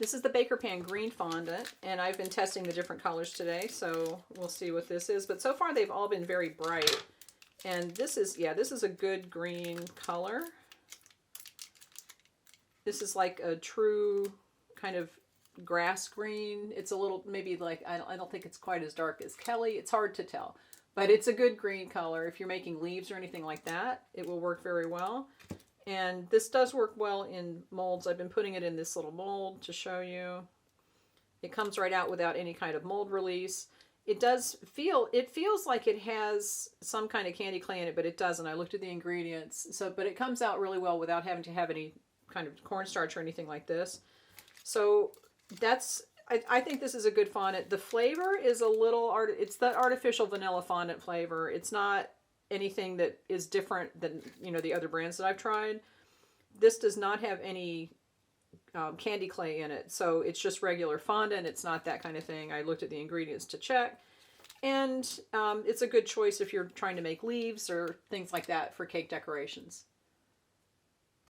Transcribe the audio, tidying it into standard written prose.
This is the Bakerpan green fondant, and I've been testing the different colors today, so we'll see what this is. But so far they've all been very bright. And this is, yeah, this is a good green color. This is like a true kind of grass green. It's a little, maybe like, I don't think it's quite as dark as Kelly. It's hard to tell. But it's a good green color. If you're making leaves or anything like that, it will work very well. And this does work well in molds. I've been putting it in this little mold to show you. It comes right out without any kind of mold release. It does feel, it feels like it has some kind of candy clay in it, but it doesn't. I looked at the ingredients. But it comes out really well without having to have any kind of cornstarch or anything like this. So that's, I think this is a good fondant. The flavor is a little, it's the artificial vanilla fondant flavor. It's not anything that is different than, you know, the other brands that I've tried. This does not have any candy clay in it, so it's just regular fondant. It's not that kind of thing. I looked at the ingredients to check, and it's a good choice if you're trying to make leaves or things like that for cake decorations.